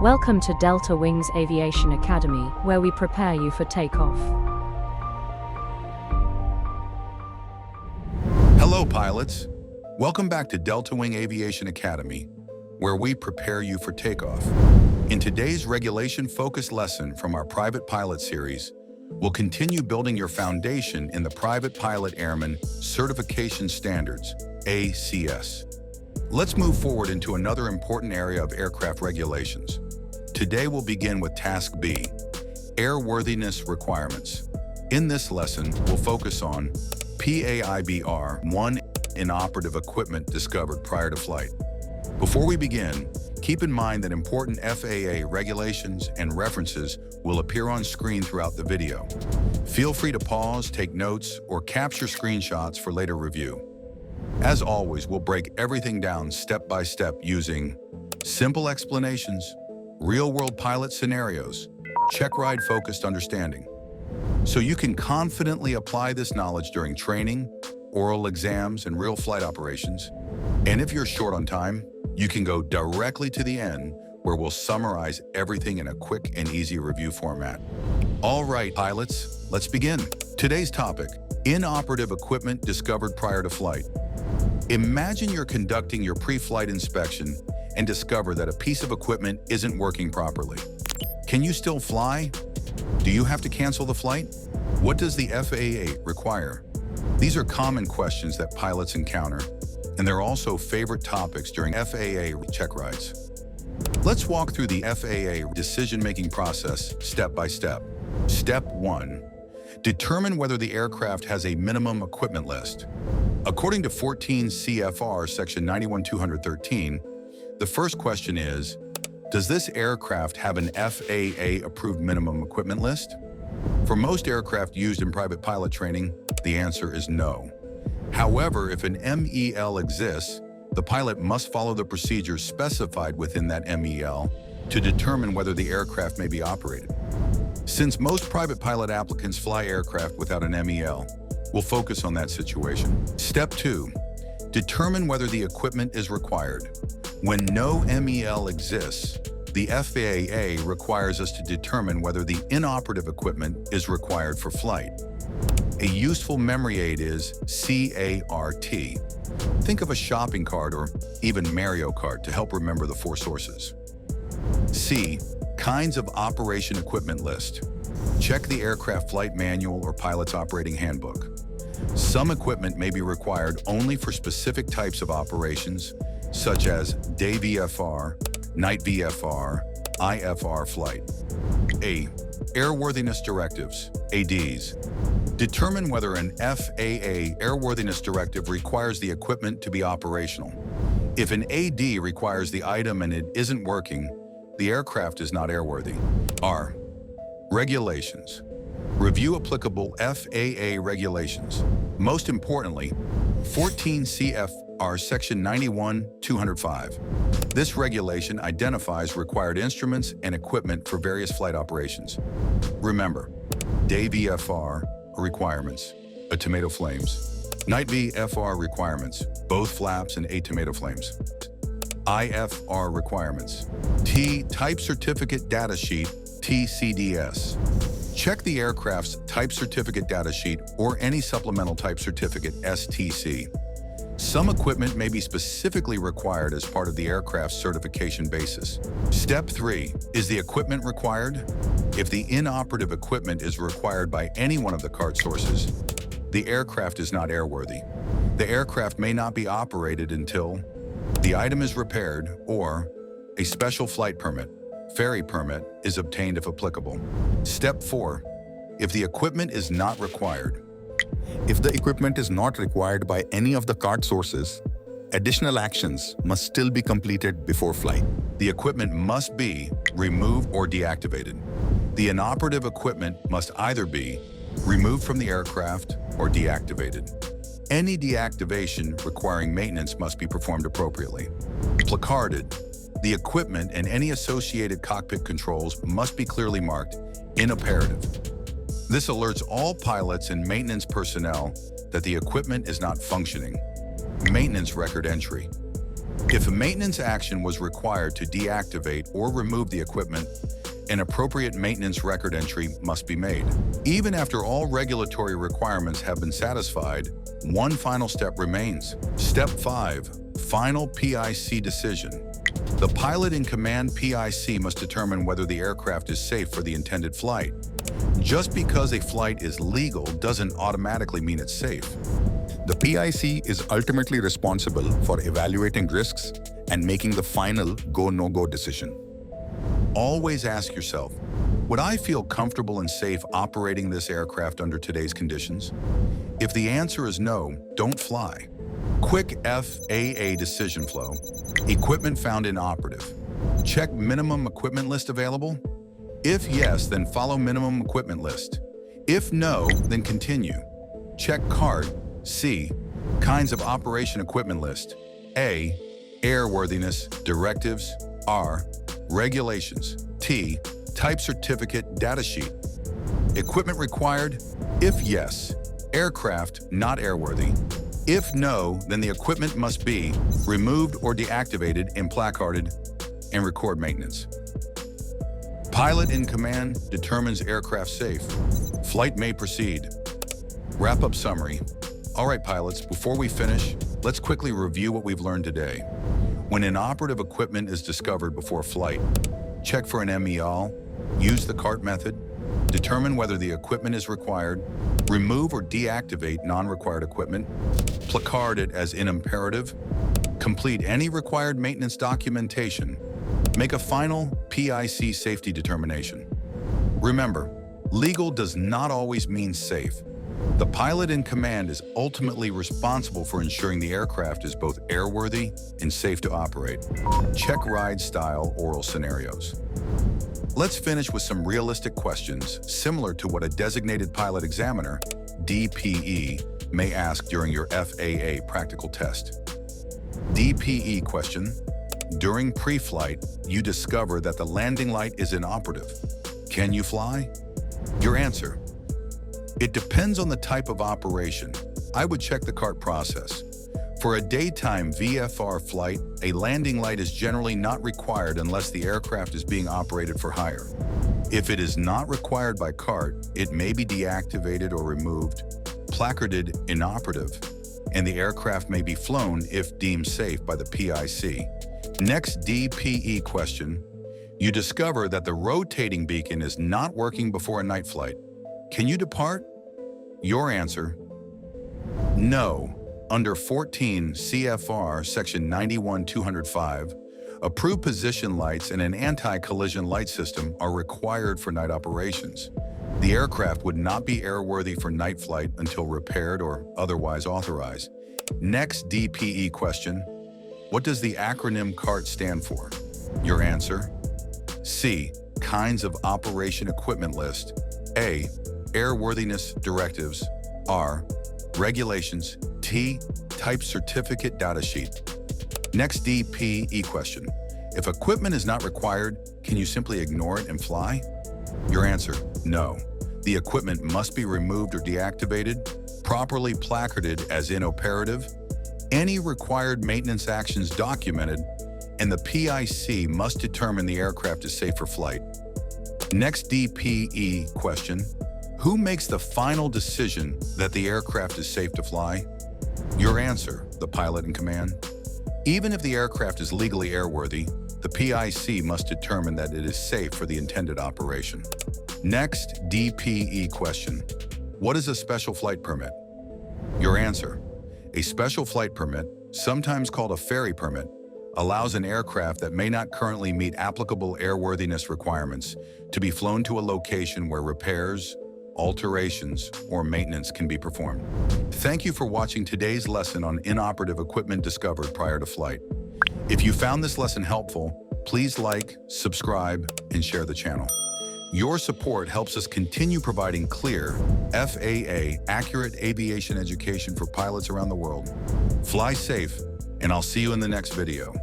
Welcome to Delta Wings Aviation Academy, where we prepare you for takeoff. Hello, pilots. Welcome back to Delta Wing Aviation Academy, where we prepare you for takeoff. In today's regulation-focused lesson from our Private Pilot series, we'll continue building your foundation in the Private Pilot Airman Certification Standards, ACS. Let's move forward into another important area of aircraft regulations. Today we'll begin with Task B, Airworthiness Requirements. In this lesson, we'll focus on PA.I.B.R1 inoperative equipment discovered prior to flight. Before we begin, keep in mind that important FAA regulations and references will appear on screen throughout the video. Feel free to pause, take notes, or capture screenshots for later review. As always, we'll break everything down step by step using simple explanations, real-world pilot scenarios, Checkride-focused understanding, so you can confidently apply this knowledge during training, oral exams, and real flight operations. And if you're short on time, you can go directly to the end, where we'll summarize everything in a quick and easy review format. All right, pilots, let's begin. Today's topic, inoperative equipment discovered prior to flight. Imagine you're conducting your pre-flight inspection and discover that a piece of equipment isn't working properly. Can you still fly? Do you have to cancel the flight? What does the FAA require? These are common questions that pilots encounter, and they're also favorite topics during FAA Checkrides. Let's walk through the FAA decision-making process step by step. Step 1. Determine whether the aircraft has a minimum equipment list. According to 14 CFR Section 91-213, the first question is, does this aircraft have an FAA-approved minimum equipment list? For most aircraft used in private pilot training, the answer is no. However, if an MEL exists, the pilot must follow the procedures specified within that MEL to determine whether the aircraft may be operated. Since most private pilot applicants fly aircraft without an MEL, we'll focus on that situation. Step 2. Determine whether the equipment is required. When no MEL exists, the FAA requires us to determine whether the inoperative equipment is required for flight. A useful memory aid is CART. Think of a shopping cart or even Mario Kart to help remember the 4 sources. C. Kinds of operation equipment list. Check the aircraft flight manual or pilot's operating handbook. Some equipment may be required only for specific types of operations, such as day VFR, night VFR, IFR flight. A. Airworthiness Directives, ADs. Determine whether an FAA Airworthiness Directive requires the equipment to be operational. If an AD requires the item and it isn't working, the aircraft is not airworthy. R. Regulations. Review applicable FAA regulations. Most importantly, 14 CFR Section 91-205. This regulation identifies required instruments and equipment for various flight operations. Remember, day VFR requirements, a tomato flames. Night VFR requirements, both flaps and 8 tomato flames. IFR requirements. T Type Certificate Data Sheet, TCDS. Check the aircraft's Type Certificate Data Sheet or any supplemental type certificate, STC. Some equipment may be specifically required as part of the aircraft's certification basis. Step 3. Is the equipment required? If the inoperative equipment is required by any one of the CART sources, the aircraft is not airworthy. The aircraft may not be operated until the item is repaired or a special flight permit, ferry permit, is obtained if applicable. Step 4. If the equipment is not required. If the equipment is not required by any of the CART sources, additional actions must still be completed before flight. The equipment must be removed or deactivated. The inoperative equipment must either be removed from the aircraft or deactivated. Any deactivation requiring maintenance must be performed appropriately. Placarded. The equipment and any associated cockpit controls must be clearly marked Inoperative. This alerts all pilots and maintenance personnel that the equipment is not functioning. Maintenance record entry. If a maintenance action was required to deactivate or remove the equipment, an appropriate maintenance record entry must be made. Even after all regulatory requirements have been satisfied, one final step remains. Step 5. Final PIC decision. The pilot in command PIC must determine whether the aircraft is safe for the intended flight. Just because a flight is legal doesn't automatically mean it's safe. The PIC is ultimately responsible for evaluating risks and making the final go-no-go decision. Always ask yourself, would I feel comfortable and safe operating this aircraft under today's conditions? If the answer is no, don't fly. Quick FAA decision flow. Equipment found inoperative. Check minimum equipment list available. If yes, then follow minimum equipment list. If no, then continue. Check CART. C. Kinds of operation equipment list. A. Airworthiness directives. R. Regulations. T. Type certificate data sheet. Equipment required? If yes, aircraft not airworthy. If no, then the equipment must be removed or deactivated and placarded and record maintenance. Pilot in command determines aircraft safe. Flight may proceed. Wrap-up summary. All right, pilots, before we finish, let's quickly review what we've learned today. When inoperative equipment is discovered before flight, check for an MEL, use the CART method, determine whether the equipment is required, remove or deactivate non-required equipment, placard it as Inoperative, complete any required maintenance documentation, make a final PIC safety determination. Remember, legal does not always mean safe. The pilot in command is ultimately responsible for ensuring the aircraft is both airworthy and safe to operate. Checkrides-style oral scenarios. Let's finish with some realistic questions similar to what a designated pilot examiner, DPE, may ask during your FAA practical test. DPE question. During pre-flight, you discover that the landing light is inoperative. Can you fly? Your answer. It depends on the type of operation. I would check the CART process. For a daytime VFR flight, a landing light is generally not required unless the aircraft is being operated for hire. If it is not required by CART, it may be deactivated or removed, placarded inoperative, and the aircraft may be flown if deemed safe by the PIC. Next DPE question. You discover that the rotating beacon is not working before a night flight. Can you depart? Your answer. No. Under 14 CFR Section 91-205, approved position lights and an anti-collision light system are required for night operations. The aircraft would not be airworthy for night flight until repaired or otherwise authorized. Next DPE question. What does the acronym CART stand for? Your answer. C. Kinds of operation equipment list. A. Airworthiness directives. R. Regulations. T. Type certificate data sheet. Next DPE question. If equipment is not required, can you simply ignore it and fly? Your answer, no. The equipment must be removed or deactivated, properly placarded as inoperative, any required maintenance actions documented, and the PIC must determine the aircraft is safe for flight. Next DPE question. Who makes the final decision that the aircraft is safe to fly? Your answer, the pilot in command. Even if the aircraft is legally airworthy, the PIC must determine that it is safe for the intended operation. Next DPE question. What is a special flight permit? Your answer. A special flight permit, sometimes called a ferry permit, allows an aircraft that may not currently meet applicable airworthiness requirements to be flown to a location where repairs, alterations, or maintenance can be performed. Thank you for watching today's lesson on inoperative equipment discovered prior to flight. If you found this lesson helpful, please like, subscribe, and share the channel. Your support helps us continue providing clear, FAA accurate aviation education for pilots around the world. Fly safe, and I'll see you in the next video.